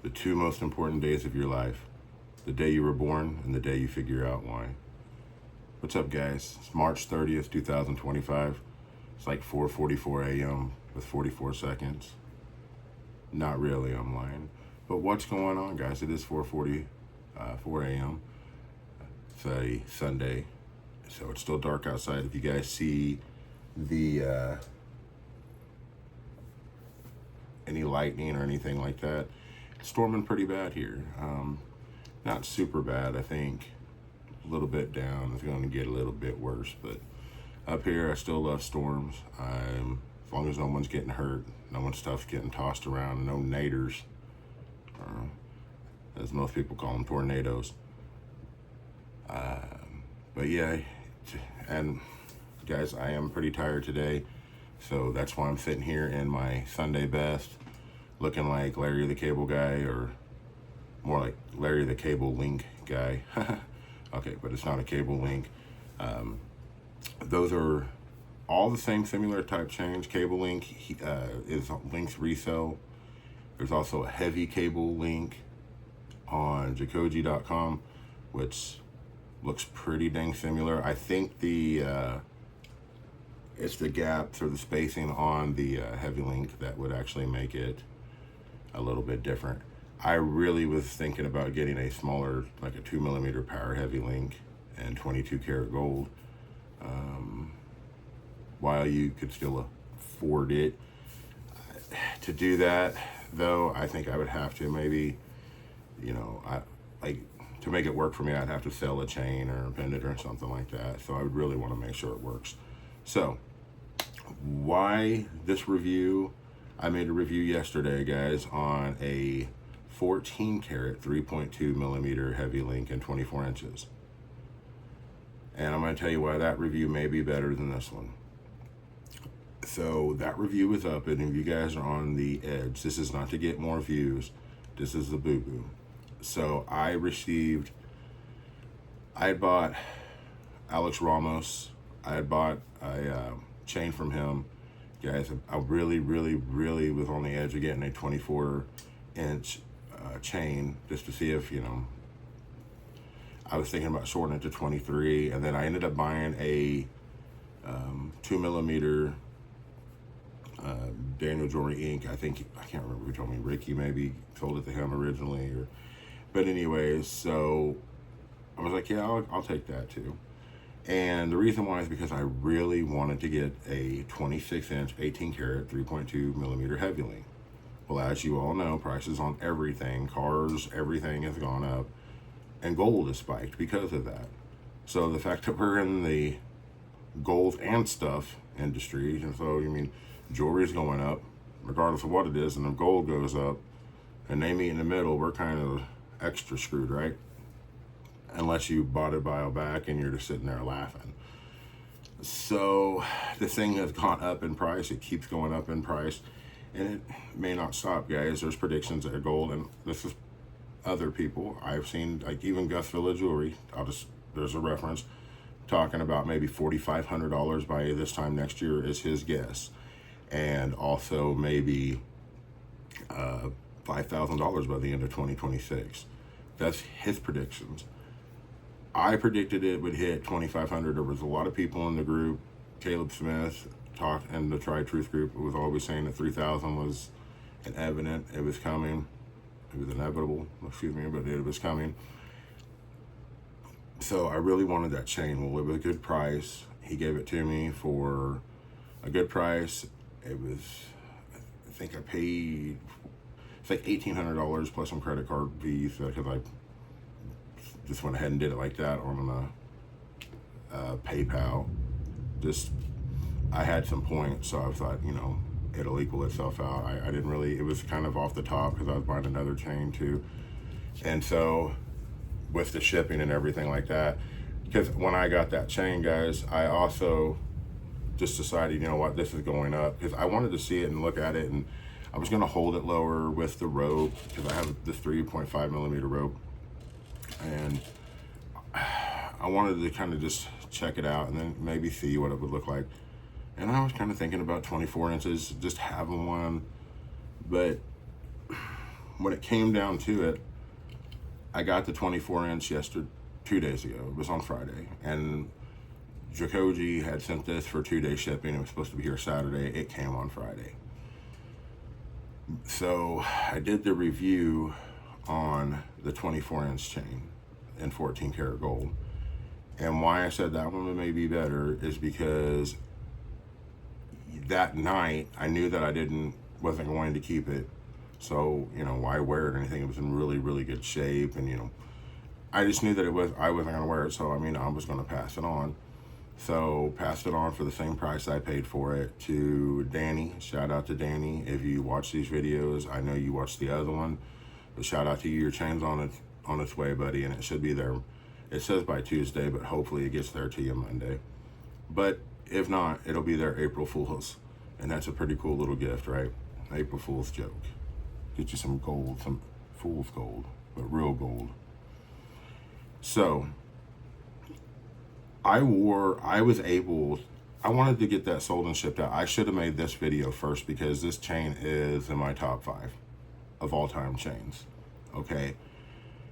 The two most important days of your life. The day you were born and the day you figure out why. What's up, guys? It's March 30th, 2025. It's like 4:44 a.m. with 44 seconds. Not really, I'm lying. But what's going on, guys? It is 4:44 a.m. It's a Sunday, so it's still dark outside. If you guys see the any lightning or anything like that, it's storming pretty bad here. Not super bad, I think. A little bit down. It's going to get a little bit worse, but up here, I still love storms. As long as no one's getting hurt, no one's stuff's getting tossed around, no naders, as most people call them, tornadoes. But yeah, and guys, I am pretty tired today, so that's why I'm sitting here in my Sunday best, looking like Larry the Cable Guy, or more like Larry the Cable Link Guy. Okay, but it's not a cable link. Those are all the same similar type chains. Cable link is Link's resell. There's also a heavy cable link on Jacoje.com, which looks pretty dang similar. I think it's the gaps or the spacing on the heavy link that would actually make it a little bit different. I really was thinking about getting a smaller, like a 2mm power heavy link and 22 karat gold. While you could still afford it. To do that, though, I think I would have to maybe, to make it work for me, I'd have to sell a chain or a pendant or something like that. So I would really want to make sure it works. So why this review? I made a review yesterday, guys, on a 14 karat 3.2mm heavy link and 24 inches. And I'm going to tell you why that review may be better than this one. So that review is up, and if you guys are on the edge, this is not to get more views. This is the boo-boo. So I bought Alex Ramos. I had bought a chain from him. Guys, I really was on the edge of getting a 24-inch chain just to see if, I was thinking about shortening it to 23, and then I ended up buying a 2mm Daniel Jewelry Inc. I can't remember who told me. Ricky maybe told it to him originally, but anyways, so I was like, yeah, I'll take that too. And the reason why is because I really wanted to get a 26-inch 18 karat 3.2mm heavy link. Well, as you all know, prices on everything, cars, everything has gone up, and gold is spiked because of that. So the fact that we're in the gold and stuff industry, and so jewelry is going up regardless of what it is, and if gold goes up and they meet in the middle, we're kind of extra screwed, right? Unless you bought it a while back and you're just sitting there laughing. So this thing has gone up in price. It keeps going up in price, and it may not stop, guys. There's predictions that gold, and this is other people I've seen, like even Gus Villa Jewelry, there's a reference, talking about maybe $4,500 by this time next year is his guess. And also maybe $5,000 by the end of 2026. That's his predictions. I predicted it would hit 2,500. There was a lot of people in the group. Caleb Smith talked, and the Try Truth group was always saying that 3,000 was evident. It was coming. It was inevitable, but it was coming. So I really wanted that chain. Well, it was a good price. He gave it to me for a good price. It was, I think I paid, it's like $1,800 plus some credit card fees, because I just went ahead and did it like that on PayPal. I had some points, so I thought, it'll equal itself out. I didn't really, it was kind of off the top because I was buying another chain too. And so with the shipping and everything like that, because when I got that chain, guys, I also just decided, this is going up, because I wanted to see it and look at it, and I was going to hold it lower with the rope, because I have this 3.5mm rope, and I wanted to kind of just check it out and then maybe see what it would look like. And I was kind of thinking about 24 inches, just having one, but when it came down to it, I got the 24-inch 2 days ago. It was on Friday, and Jacoje had sent this for 2-day shipping. It was supposed to be here Saturday. It came on Friday. So I did the review on the 24-inch chain in 14 karat gold. And why I said that one may be better is because that night I knew that I wasn't going to keep it. So, you know, why wear it or anything? It was in really, really good shape. And, you know, I just knew that I wasn't going to wear it. So, I mean, I was going to pass it on. So, passed it on for the same price I paid for it to Danny. Shout out to Danny. If you watch these videos, I know you watched the other one. But shout out to you. Your chain's on its way, buddy. And it should be there. It says by Tuesday, but hopefully it gets there to you Monday. But if not, it'll be there April Fool's. And that's a pretty cool little gift, right? April Fool's joke. Get you some gold, some fool's gold, but real gold. So, I wanted to get that sold and shipped out. I should have made this video first because this chain is in my top 5 of all time chains, okay?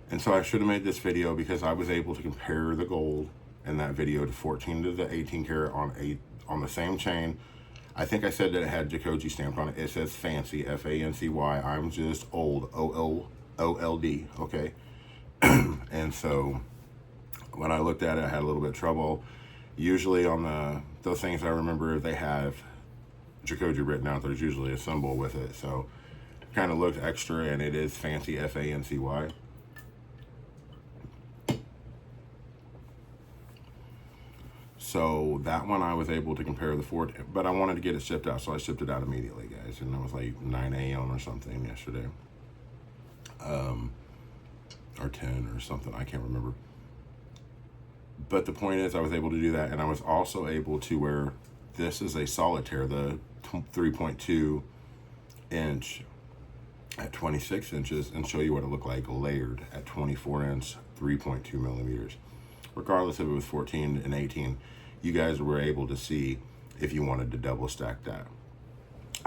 And so I should have made this video because I was able to compare the gold in that video to 14 to the 18 karat on the same chain. I think I said that it had Jacoje stamped on it. It says fancy, F-A-N-C-Y. I'm just old, O-L-D, okay? And so when I looked at it, I had a little bit of trouble. Usually on those things I remember, if they have Jacoje written out, there's usually a symbol with it. So it kind of looked extra, and it is fancy, F-A-N-C-Y. So that one I was able to compare the 4, but I wanted to get it shipped out, so I shipped it out immediately, guys. And it was like 9 a.m. or something yesterday. Or 10 or something, I can't remember. But the point is I was able to do that, and I was also able to wear, this is a solitaire, the 3.2 inch at 26 inches, and show you what it looked like layered at 24 inch, 3.2 millimeters. Regardless if it was 14 and 18, you guys were able to see if you wanted to double stack that.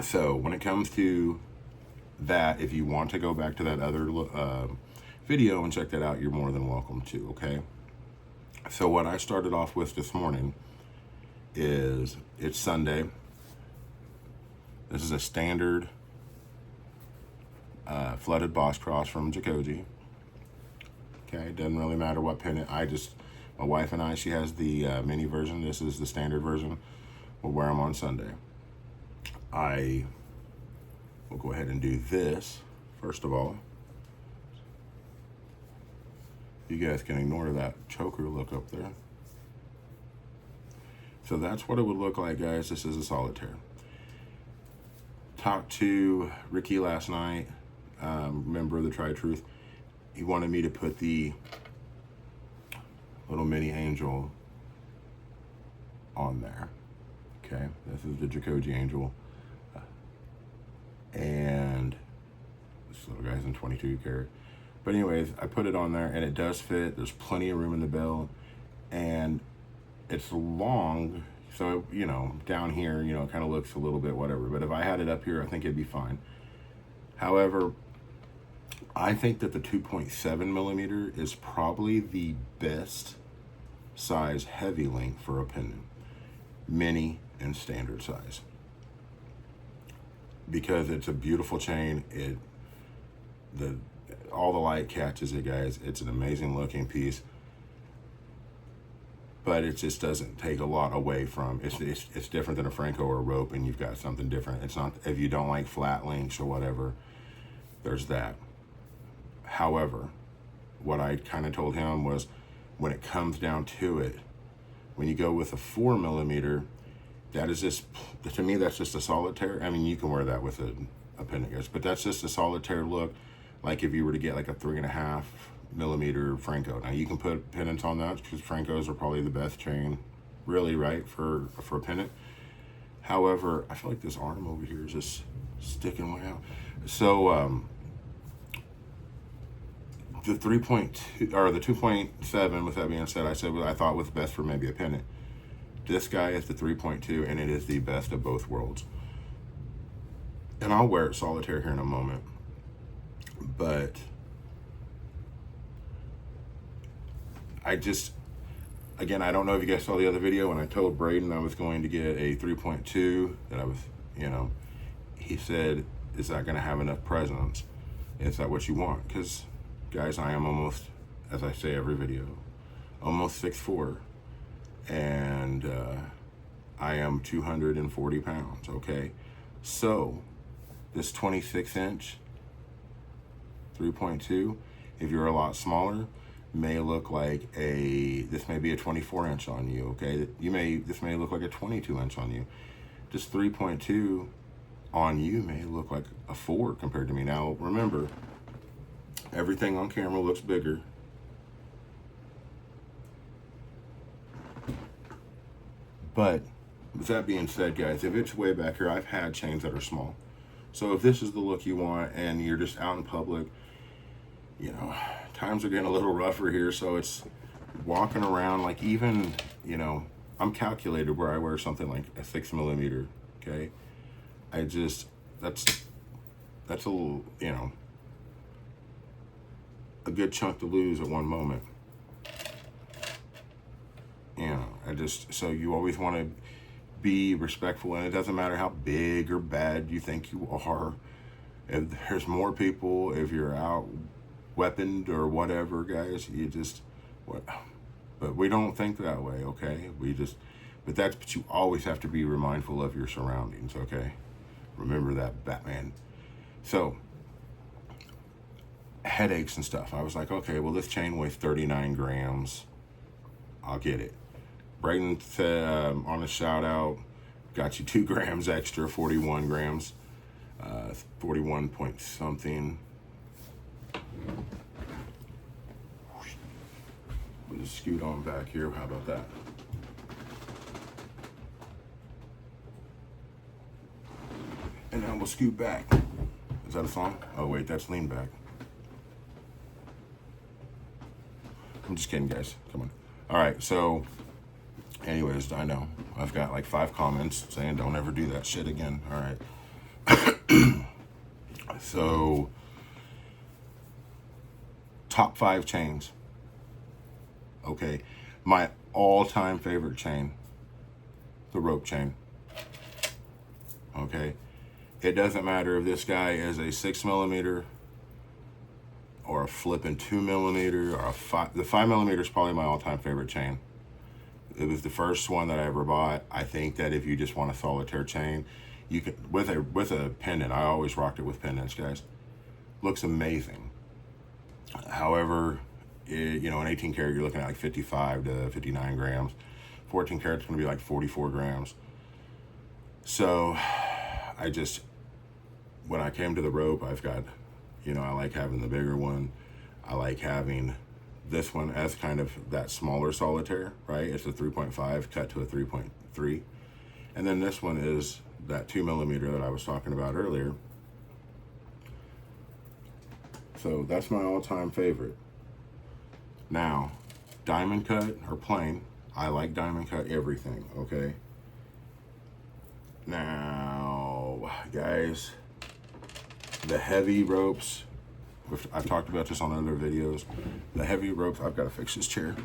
So when it comes to that, if you want to go back to that other video and check that out, you're more than welcome to, okay? So what I started off with this morning is, it's Sunday. This is a standard flooded boss cross from Jacoje. Okay, it doesn't really matter what pendant. My wife and I, she has the mini version. This is the standard version. We'll wear them on Sunday. I will go ahead and do this, first of all. You guys can ignore that choker look up there. So that's what it would look like, guys. This is a solitaire. Talked to Ricky last night, member of the Tri-Truth. He wanted me to put the little mini angel on there. Okay, this is the Jacoje angel. And this little guy's in 22 karat. But anyways, I put it on there and it does fit. There's plenty of room in the bell. And it's long, so, you know, down here, you know, it kind of looks a little bit whatever. But if I had it up here, I think it'd be fine. However, I think that the 2.7 millimeter is probably the best size heavy link for a pendant, mini and standard size, because it's a beautiful chain. All the light catches it, guys. It's an amazing looking piece, but it just doesn't take a lot away from. It's different than a Franco or a rope, and you've got something different. It's not, if you don't like flat links or whatever, there's that. However, what I kind of told him was, when it comes down to it, when you go with a 4 millimeter, that is just, to me, that's just a solitaire. I mean, you can wear that with a pendant, guys, but that's just a solitaire look. Like if you were to get like a 3.5 millimeter Franco. Now you can put pendants on that because Francos are probably the best chain, really, right, for a pendant. However, I feel like this arm over here is just sticking way out. So, the 3.2 or the 2.7, with that being said, I thought was best for maybe a pendant. This guy is the 3.2, and it is the best of both worlds. And I'll wear it solitaire here in a moment. But again, I don't know if you guys saw the other video when I told Braden I was going to get a 3.2, that I was, he said, is that going to have enough presence? Is that what you want? Because, guys, I am almost, as I say every video, almost 6'4", and I am 240 pounds, okay? So, this 26-inch 3.2, if you're a lot smaller, may look like this may be a 24-inch on you, okay? This may look like a 22-inch on you. This 3.2 on you may look like a 4 compared to me. Now, remember, everything on camera looks bigger. But with that being said, guys, if it's way back here, I've had chains that are small. So if this is the look you want and you're just out in public, times are getting a little rougher here, so it's walking around, like, even, I'm calculated where I wear something like a 6mm, okay? That's a little, a good chunk to lose at one moment. So you always want to be respectful, and it doesn't matter how big or bad you think you are. If there's more people, if you're out weaponed or whatever, guys, but we don't think that way, okay? But you always have to be mindful of your surroundings, okay? Remember that, Batman. So, headaches and stuff. I was like, okay, well, this chain weighs 39 grams. I'll get it. Braden said on a shout out, got you 2 grams extra, 41 grams, 41 point something. We'll just scoot on back here. How about that? And now we'll scoot back. Is that a song? Oh wait, that's Lean Back. I'm just kidding, guys. Come on. All right, so anyways, I know I've got like 5 comments saying don't ever do that shit again. All right. So, top 5 chains. Okay, my all-time favorite chain, the rope chain. Okay, it doesn't matter if this guy is a 6mm or a flipping 2mm or a 5. The 5mm is probably my all-time favorite chain. It was the first one that I ever bought. I think that if you just want a solitaire chain, you can with a pendant. I always rocked it with pendants, guys. Looks amazing. However, an 18 karat, you're looking at like 55 to 59 grams. 14 karat's gonna be like 44 grams. So when I came to the rope, I've got, I like having the bigger one. I like having this one as kind of that smaller solitaire, right? It's a 3.5 cut to a 3.3. And then this one is that 2mm that I was talking about earlier. So that's my all-time favorite. Now, diamond cut or plain, I like diamond cut everything, okay? Now, guys, the heavy ropes, I've talked about this on other videos. The heavy ropes, I've got to fix this chair.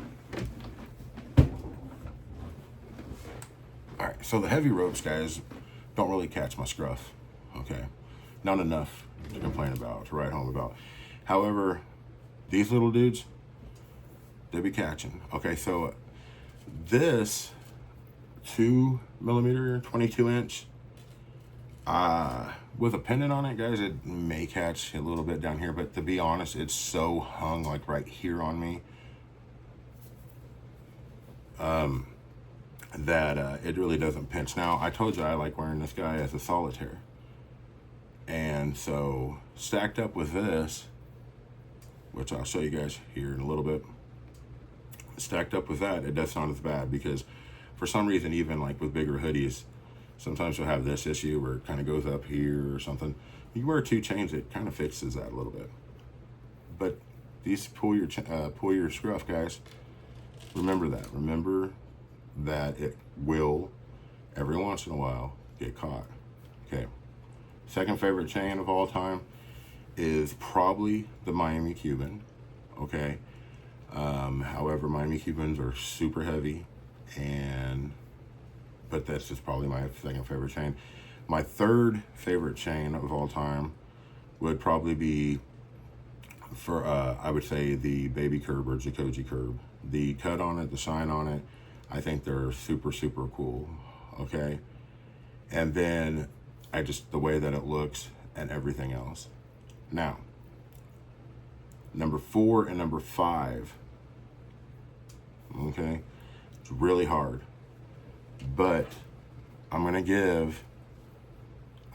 All right, so the heavy ropes, guys, don't really catch my scruff, okay? Not enough to complain about, to write home about. However, these little dudes, they be catching. Okay, so this 2mm, 22-inch, with a pendant on it, guys, it may catch a little bit down here, but to be honest, it's so hung like right here on me that it really doesn't pinch. Now, I told you I like wearing this guy as a solitaire. And so stacked up with this, which I'll show you guys here in a little bit, stacked up with that, it does sound as bad, because for some reason, even like with bigger hoodies, sometimes you'll have this issue where it kind of goes up here or something. You wear 2 chains, it kind of fixes that a little bit. But these pull your scruff, guys. Remember that. Remember that it will, every once in a while, get caught. Okay. Second favorite chain of all time is probably the Miami Cuban, okay? However, Miami Cubans are super heavy, but that's just probably my second favorite chain. My third favorite chain of all time would probably be, I would say, the Baby Curb or Jacoje Curb. The cut on it, the shine on it, I think they're super, super cool, okay? And then the way that it looks and everything else. Now, number 4 and number 5, okay? It's really hard. But I'm going to give,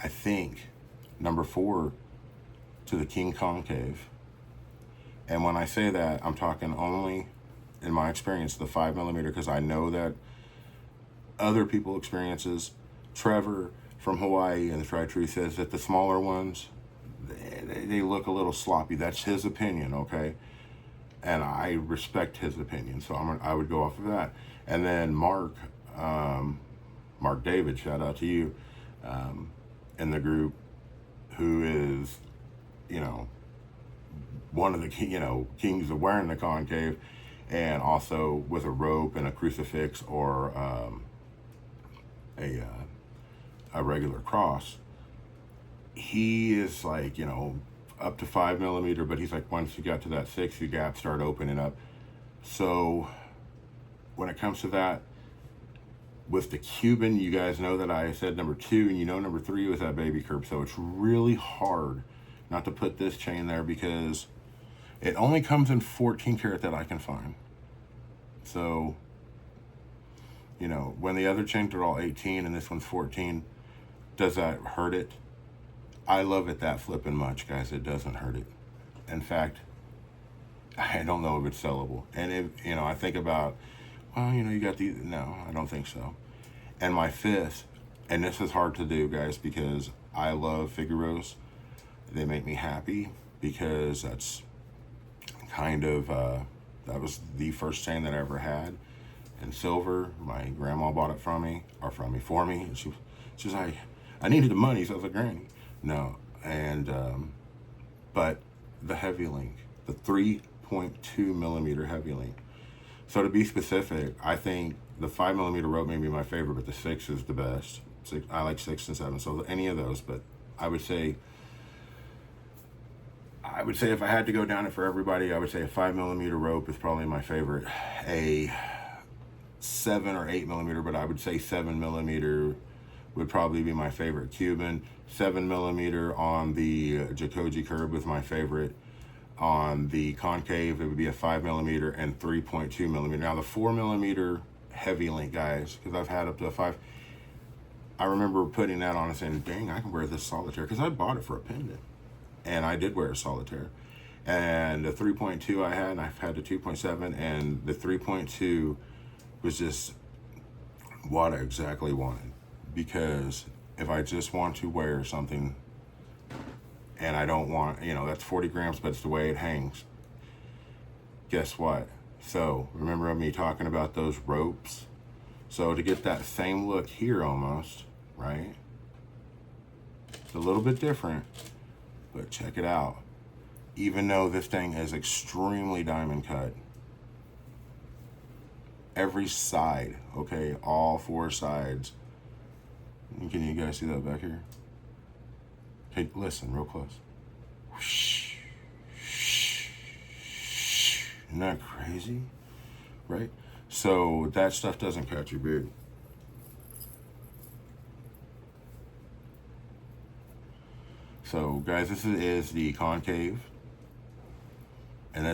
I think, number 4 to the King Concave. And when I say that, I'm talking only, in my experience, the 5mm, because I know that other people experiences. Trevor from Hawaii and the Tri-Tree says that the smaller ones, they look a little sloppy. That's his opinion, okay? And I respect his opinion, so I would go off of that. And then Mark David, shout out to you, in the group, who is, one of the kings of wearing the concave, and also with a rope and a crucifix or a regular cross. He is like, up to 5mm, but he's like, once you got to that 6, you got to start opening up. So when it comes to that, with the Cuban, you guys know that I said number 2, and number 3 was that Baby Curb. So it's really hard not to put this chain there because it only comes in 14 karat that I can find. So, when the other chains are all 18 and this one's 14, does that hurt it? I love it that flipping much, guys. It doesn't hurt it. In fact, I don't know if it's sellable. And if, I think about, well, you got these. No, I don't think so. And my 5th, and this is hard to do, guys, because I love Figueros. They make me happy because that's kind of, that was the first chain that I ever had in silver. My grandma bought it for me. And she's like, I needed the money, so I was like, Granny. No, and, but the heavy link, the 3.2mm heavy link. So to be specific, I think the 5mm rope may be my favorite, but the 6 is the best. I like 6 and 7, so any of those, but I would say if I had to go down it for everybody, I would say a 5mm rope is probably my favorite. A 7 or 8mm, but I would say 7mm would probably be my favorite Cuban. 7mm on the Jacoje Curb was my favorite. On the concave, it would be a 5mm and 3.2mm. Now the 4mm heavy link, guys, because I've had up to a 5. I remember putting that on and saying, dang, I can wear this solitaire, because I bought it for a pendant. And I did wear a solitaire. And the 3.2 I had, and I've had the 2.7, and the 3.2 was just what I exactly wanted. Because if I just want to wear something, and I don't want, that's 40 grams, but it's the way it hangs. Guess what? So, remember me talking about those ropes? So to get that same look here almost, right? It's a little bit different. But check it out. Even though this thing is extremely diamond cut, every side, okay, all 4 sides. Can you guys see that back here? Hey, listen real close. Isn't that crazy? Right? So that stuff doesn't catch you big. So, guys, this is the concave, and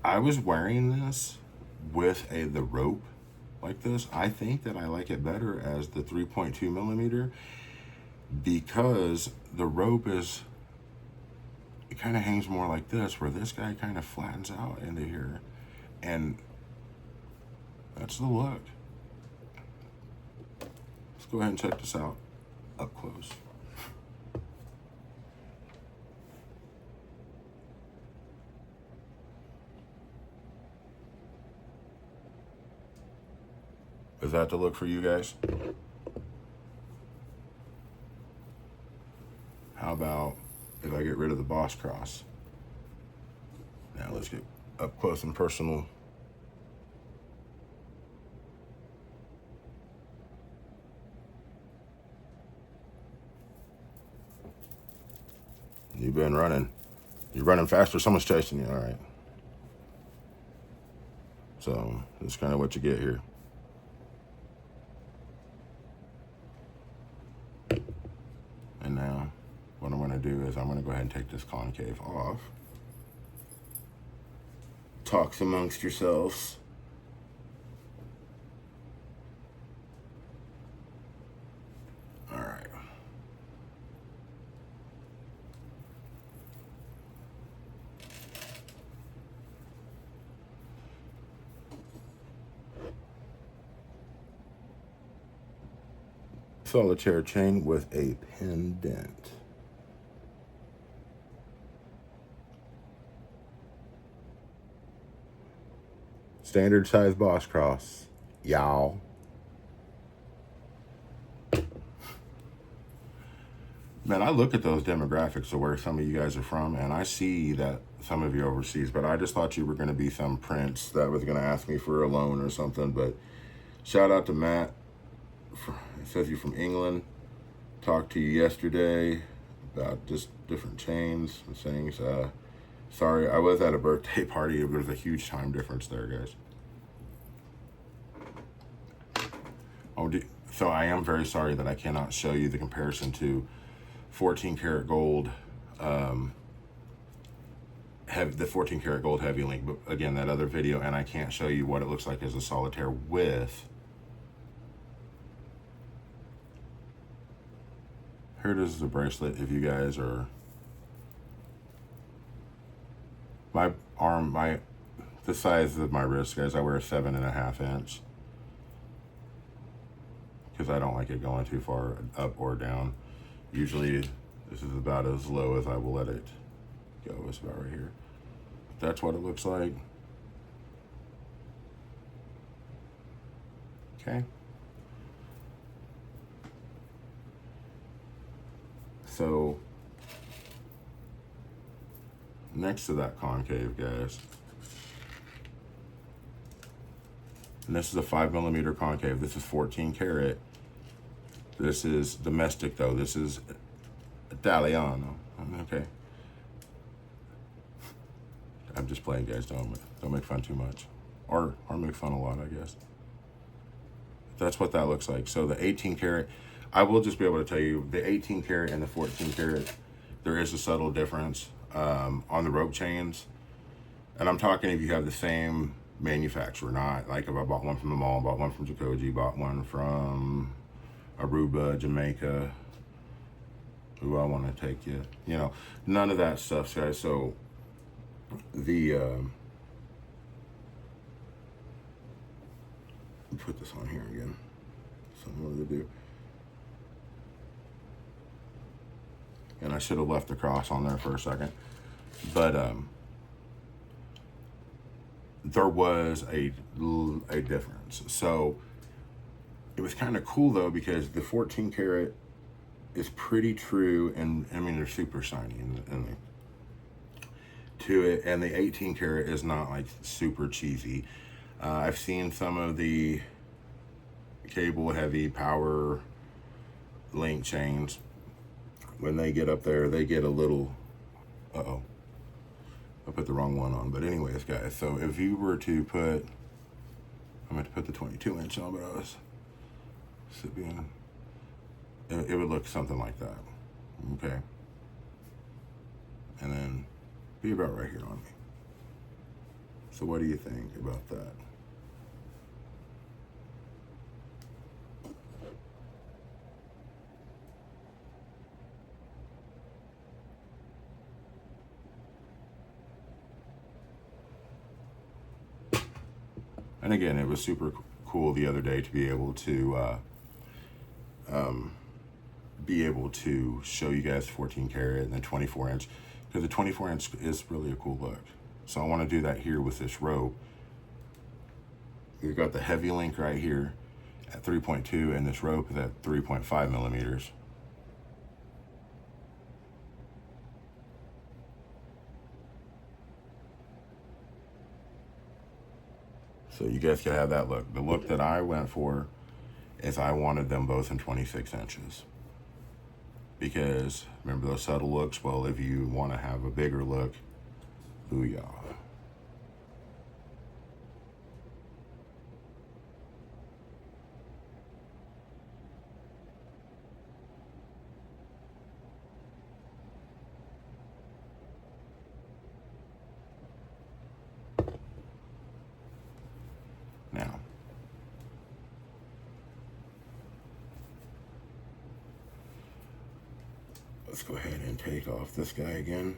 I was wearing this with the rope like this. I think that I like it better as the 3.2mm because the rope it kind of hangs more like this, where this guy kind of flattens out into here, and that's the look. Let's go ahead and check this out up close. Is that the look for you guys? How about if I get boss cross. Now let's get up close and personal. You've been running. You're running faster. Someone's chasing you. All right. So that's kind of what you get here. And now what I'm going to do is I'm going to go ahead and take this concave off. Talks amongst yourselves. All right. Solitaire chain with a pendant. Standard size boss cross, y'all. Man, I look at those demographics of where some of you guys are from, and I see that some of you are overseas, but I just thought you were going to be some prince that was going to ask me for a loan or something. But shout out to Matt. It says you're from England. Talked to you yesterday about just different chains and things. Sorry, I was at a birthday party. There's a huge time difference there, guys. So I am very sorry that I cannot show you the comparison to 14 karat gold, the 14 karat gold heavy link. But again, that other video, and I can't show you what it looks like as a solitaire with. Here it is as a bracelet. If you guys are, the size of my wrist, guys, I wear a 7.5 inch. Because I don't like it going too far up or down. Usually this is about as low as I will let it go. It's about right here. That's what it looks like. Okay. So next to that concave, guys, and this is a 5mm concave. This is 14 karat. This is domestic though. This is Italiano. Okay. I'm just playing, guys. Don't make fun too much, or make fun a lot, I guess. That's what that looks like. So the 18 karat, I will just be able to tell you the 18 karat and the 14 karat, there is a subtle difference on the rope chains. And I'm talking if you have the same manufacturer, not like if I bought one from the mall, bought one from Jacoje, bought one from Aruba, Jamaica. Ooh, I want to take you. You know, none of that stuff, guys. So the put this on here again. Something I wanted to do. And I should have left the cross on there for a second, but there was a difference. So it was kind of cool though, because the 14 karat is pretty true, and I mean they're super shiny and to it, and the 18 karat is not like super cheesy. I've seen some of the cable heavy power link chains. When they get up there, they get a little, I put the wrong one on. But anyways, guys, so if you were to put, I'm going to put the 22 inch on, but I was sipping, it would look something like that, okay? And then be about right here on me. So what do you think about that? And again, it was super cool the other day to be able to show you guys 14 karat and then 24 inch, because the 24 inch is really a cool look. So I want to do that here with this rope. We've got the heavy link right here at 3.2, and this rope is at 3.5 millimeters. So you guys can have that look. The look that I went for is I wanted them both in 26 inches. Because remember those subtle looks? Well, if you want to have a bigger look, booyah. Now, let's go ahead and take off this guy again.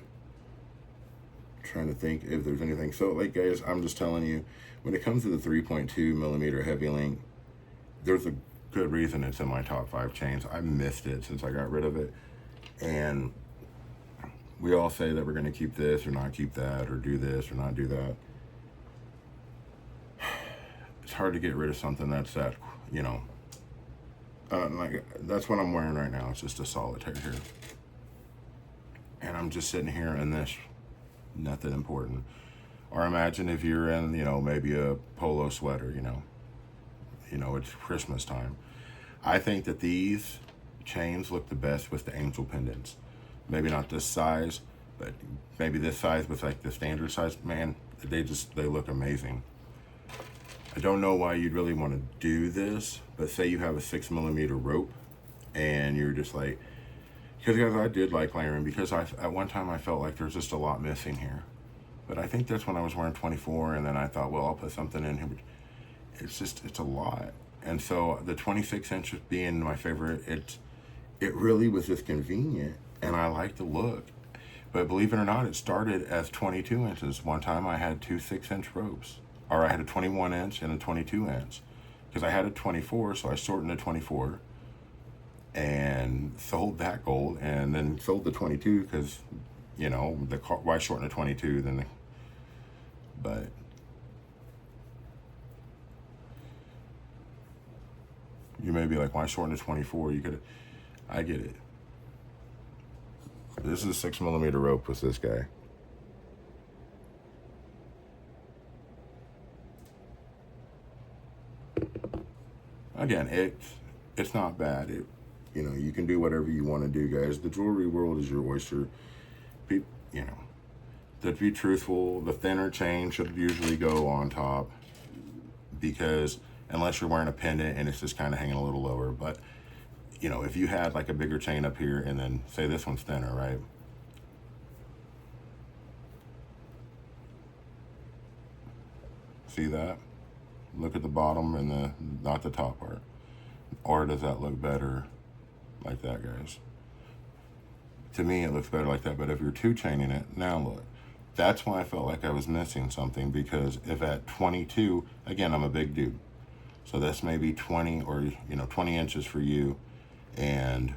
Trying to think if there's anything. So, like, guys, I'm just telling you, when it comes to the 3.2 millimeter heavy link, there's a good reason it's in my top 5 chains. I missed it since I got rid of it. And we all say that we're going to keep this or not keep that, or do this or not do that. It's hard to get rid of something that's that, you know, like that's what I'm wearing right now. It's just a solitaire here. And I'm just sitting here in this, nothing important. Or imagine if you're in, you know, maybe a polo sweater, you know, it's Christmas time. I think that these chains look the best with the angel pendants. Maybe not this size, but maybe this size with like the standard size. Man, they look amazing. I don't know why you'd really want to do this, but say you have a 6 millimeter rope and you're just like, because guys, I did like layering, because at one time I felt like there's just a lot missing here. But I think that's when I was wearing 24, and then I thought, well, I'll put something in here. But it's a lot. And so the 26 inch being my favorite, it really was just convenient, and I like the look. But believe it or not, it started as 22 inches. One time I had 2 6-inch ropes, or I had a 21 inch and a 22 inch, because I had a 24, so I shortened the 24 and sold that gold, and then sold the 22 because, you know, why shorten the 22 than the, but you may be like, why shorten the 24? You could, I get it. This is a 6 millimeter rope with this guy. Again, it's not bad. You know, you can do whatever you want to do, guys. The jewelry world is your oyster. You know, to be truthful, the thinner chain should usually go on top, because unless you're wearing a pendant and it's just kind of hanging a little lower. But, you know, if you had like a bigger chain up here and then say this one's thinner, right? See that? Look at the bottom and not the top part. Or does that look better like that, guys? To me, it looks better like that, but if you're two chaining it, now look. That's why I felt like I was missing something, because if at 22, again, I'm a big dude. So this may be 20 or, you know, 20 inches for you and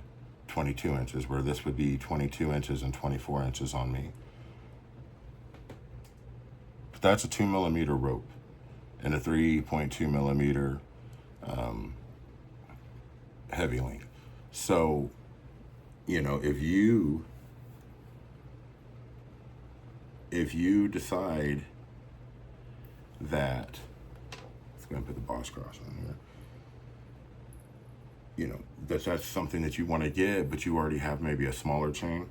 22 inches, where this would be 22 inches and 24 inches on me. But that's a 2 millimeter rope and a 3.2 millimeter heavy link. So, you know, if you decide that, let's go and put the boss cross on here, you know, that's something that you want to get, but you already have maybe a smaller chain,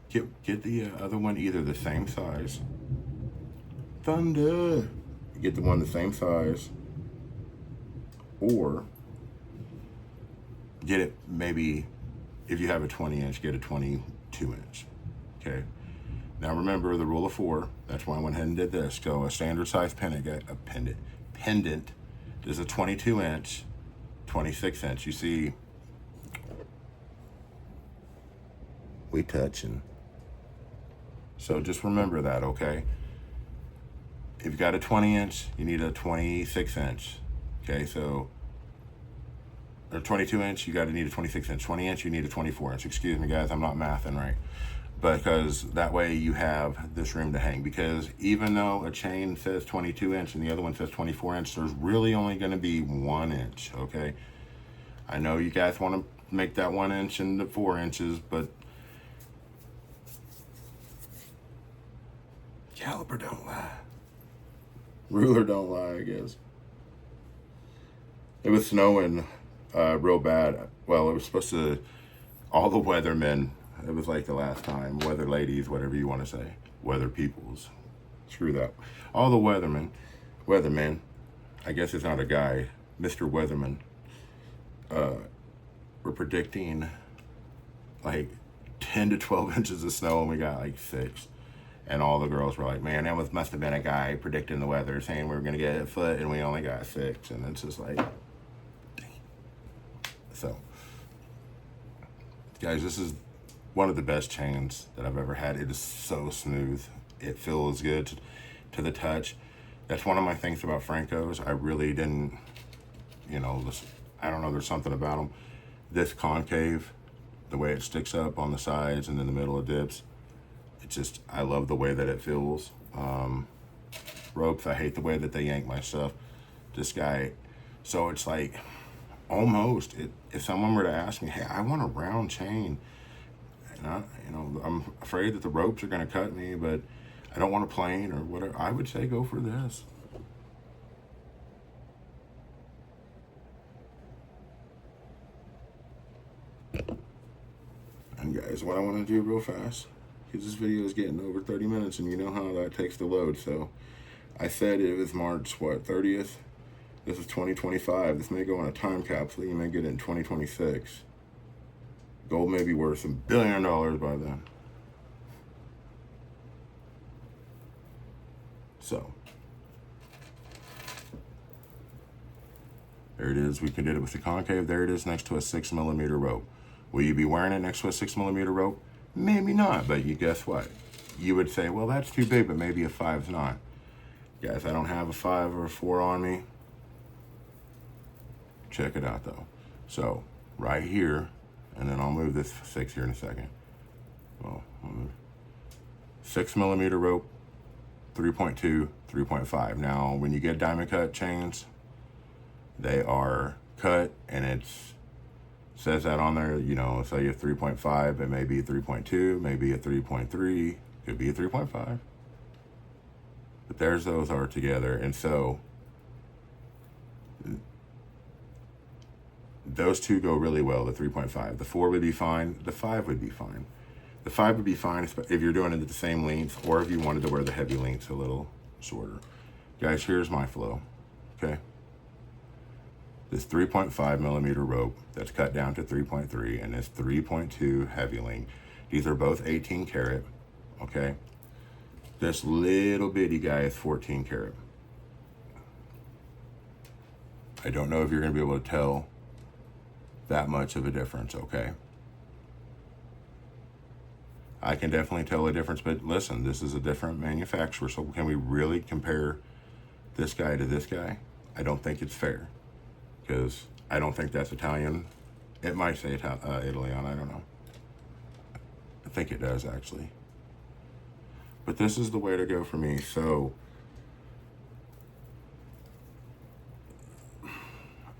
get the other one either the same size. Thunder. Get the one the same size, or get it, maybe if you have a 20 inch, get a 22 inch. Okay. Now remember the rule of 4. That's why I went ahead and did this. So a standard size pendant is a 22 inch, 26 inch. You see, we touching. So just remember that, okay? If you've got a 20 inch, you need a 26 inch. Okay, so, or 22 inch, you need a 26 inch. 20 inch, you need a 24 inch. Excuse me, guys, I'm not mathing right. Because that way you have this room to hang. Because even though a chain says 22 inch and the other one says 24 inch, there's really only going to be 1 inch, okay? I know you guys want to make that 1 inch into 4 inches, but caliper don't lie. Ruler don't lie, I guess. It was snowing real bad. Well, it was supposed to, all the weathermen, it was like the last time, weather ladies, whatever you want to say, weather peoples, screw that. All the weathermen, I guess it's not a guy, Mr. Weatherman, were predicting like 10 to 12 inches of snow, and we got like 6. And all the girls were like, man, that must have been a guy predicting the weather, saying we were going to get a foot, and we only got 6. And it's just like, dang. So, guys, this is one of the best chains that I've ever had. It is so smooth. It feels good to the touch. That's one of my things about Francos. I really didn't, I don't know, there's something about them. This concave, the way it sticks up on the sides and in the middle of dips, I love the way that it feels. Ropes, I hate the way that they yank my stuff. This guy, so it's like, almost, if someone were to ask me, hey, I want a round chain, and I'm afraid that the ropes are going to cut me, but I don't want a plain or whatever, I would say go for this. And guys, what I want to do real fast, because this video is getting over 30 minutes, and you know how that takes to load. So I said it was March, 30th? This is 2025. This may go in a time capsule. You may get it in 2026. Gold may be worth $1 billion by then. So there it is. We did it with the concave. There it is next to a 6mm rope. Will you be wearing it next to a 6mm rope? Maybe not, but you guess what? You would say, well, that's too big, but maybe a 5's not. Guys, I don't have a 5 or a 4 on me. Check it out, though. So, right here, and then I'll move this 6 here in a second. Well, 6mm rope, 3.2, 3.5. Now, when you get diamond cut chains, they are cut, and it's says that on there, say a 3.5, it may be a 3.2, maybe a 3.3, could be a 3.5. But those are together. And so those two go really well, the 3.5. The 4 would be fine. The 5 would be fine. The 5 would be fine if you're doing it at the same length, or if you wanted to wear the heavy lengths a little shorter. Guys, here's my flow, okay? This 3.5mm rope that's cut down to 3.3, and this 3.2 heavy link. These are both 18 karat, okay? This little bitty guy is 14 karat. I don't know if you're gonna be able to tell that much of a difference, okay? I can definitely tell a difference, but listen, this is a different manufacturer, so can we really compare this guy to this guy? I don't think it's fair, because I don't think that's Italian. It might say Italy on, I don't know. I think it does, actually. But this is the way to go for me. So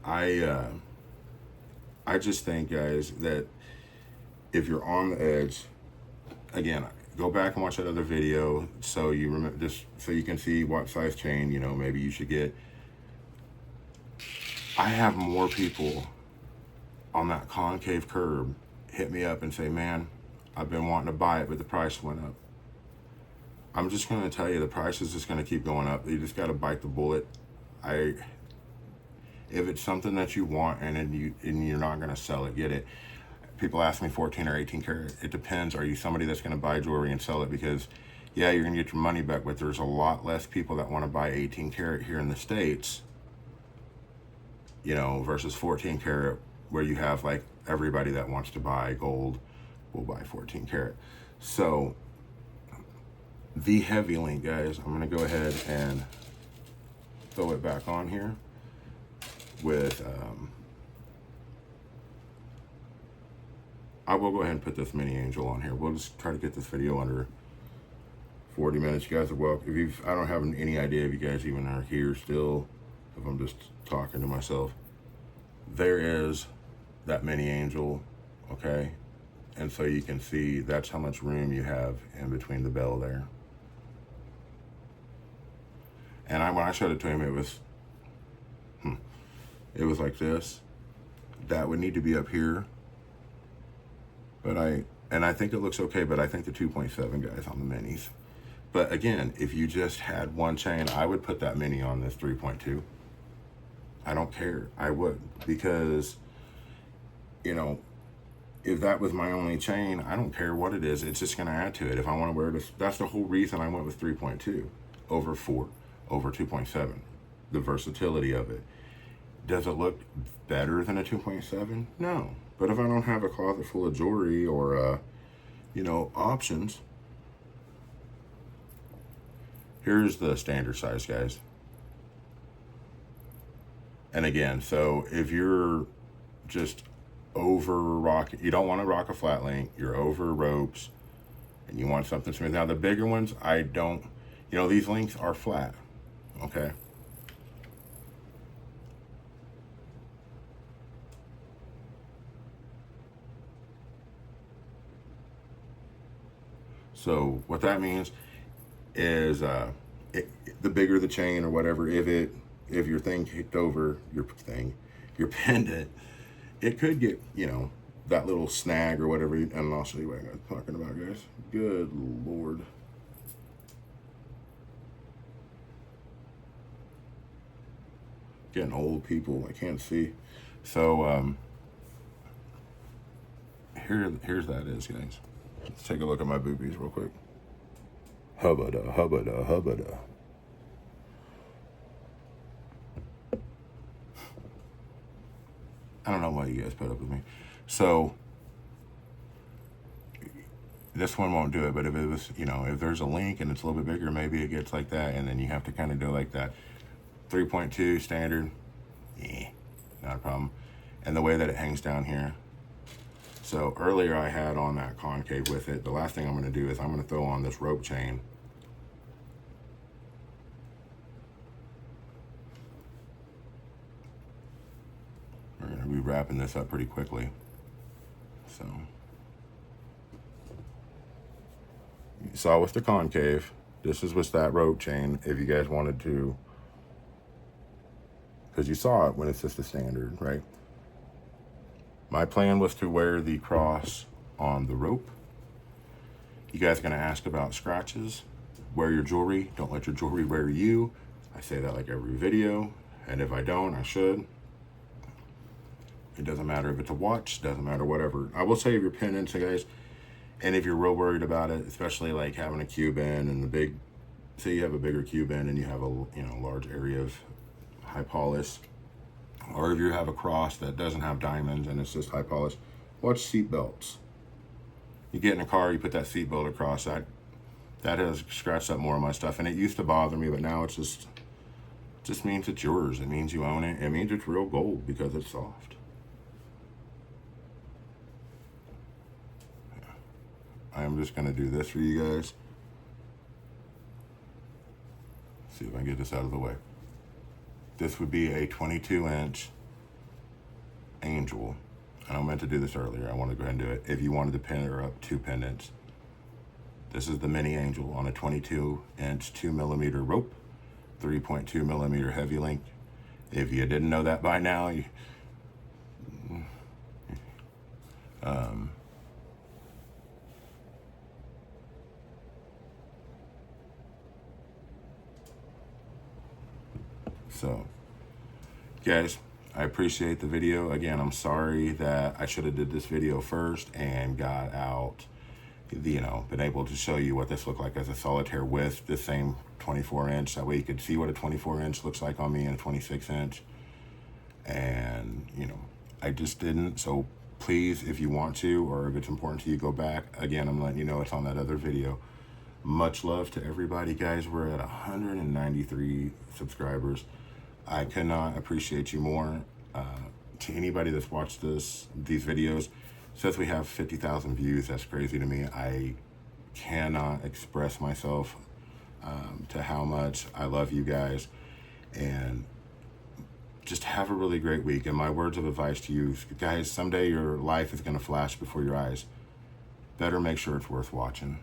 I just think, guys, that if you're on the edge, again, go back and watch that other video so you remember this, so you can see what size chain, maybe you should get. I have more people on that Concave Curb hit me up and say, man, I've been wanting to buy it, but the price went up. I'm just going to tell you, the price is just going to keep going up. You just got to bite the bullet. If it's something that you want and you're not going to sell it, get it. People ask me 14 or 18 karat. It depends. Are you somebody that's going to buy jewelry and sell it? Because, yeah, you're going to get your money back, but there's a lot less people that want to buy 18 karat here in the States, versus 14 karat, where you have like everybody that wants to buy gold will buy 14 karat. So the heavy link, guys, I'm going to go ahead and throw it back on here with, I will go ahead and put this mini angel on here. We'll just try to get this video under 40 minutes. You guys are welcome. I don't have any idea if you guys even are here still, if I'm just talking to myself. There is that mini angel, okay? And so you can see that's how much room you have in between the bell there. And when I showed it to him, it was like this. That would need to be up here. But I think it looks okay, but I think the 2.7 guys on the minis. But again, if you just had one chain, I would put that mini on this 3.2. I don't care. I would, because, you know, if that was my only chain, I don't care what it is. It's just going to add to it. If I want to wear this, that's the whole reason I went with 3.2 over 4, over 2.7. The versatility of it. Does it look better than a 2.7? No. But if I don't have a closet full of jewelry or, you know, options, here's the standard size, guys. And again, so if you're just over rock, you don't want to rock a flat link, you're over ropes, and you want something smooth. Now the bigger ones, I don't, you know, these links are flat, okay? So what that means is the bigger the chain or whatever, if your thing kicked over, your pendant, it could get, you know, that little snag or whatever. And I'll show you what I'm talking about, guys. Good Lord. Getting old, people, I can't see. So here's that is, guys. Let's take a look at my boobies real quick. Hubba-da, hubba-da, hubba-da. I don't know why you guys put up with me. So this one won't do it, but if it was, you know, if there's a link and it's a little bit bigger, maybe it gets like that, and then you have to kind of do it like that. 3.2 standard, not a problem. And the way that it hangs down here. So earlier I had on that concave with it. The last thing I'm going to do is I'm going to throw on this rope chain. We're going to be wrapping this up pretty quickly. So you saw with the concave, this is with that rope chain if you guys wanted to, because you saw it when it's just the standard, right? My plan was to wear the cross on the rope. You guys are going to ask about scratches. Wear your jewelry. Don't let your jewelry wear you. I say that like every video. And if I don't, I should. It doesn't matter if it's a watch. Doesn't matter whatever. I will say if your pendants, guys, and if you're real worried about it, especially like having a Cuban and the big, say you have a bigger Cuban and you have a, you know, large area of high polish, or if you have a cross that doesn't have diamonds and it's just high polish, watch seat belts. You get in a car, you put that seat belt across, that has scratched up more of my stuff, and it used to bother me, but now it's just means it's yours. It means you own it. It means it's real gold because it's soft. I'm just gonna do this for you guys. See if I can get this out of the way. This would be a 22-inch angel. And I meant to do this earlier. I want to go ahead and do it. If you wanted to pair up 2 pendants, this is the mini angel on a 22-inch 2mm rope, 3.2mm heavy link. If you didn't know that by now, so, guys, I appreciate the video. Again, I'm sorry that I should have did this video first and got out, you know, been able to show you what this looked like as a solitaire with the same 24-inch. That way you could see what a 24-inch looks like on me and a 26-inch. And, you know, I just didn't. So please, if you want to, or if it's important to you, go back. Again, I'm letting you know it's on that other video. Much love to everybody, guys. We're at 193 subscribers. I cannot appreciate you more. To anybody that's watched these videos, says we have 50,000 views. That's crazy to me. I cannot express myself to how much I love you guys. And just have a really great week. And my words of advice to you, guys, someday your life is going to flash before your eyes. Better make sure it's worth watching.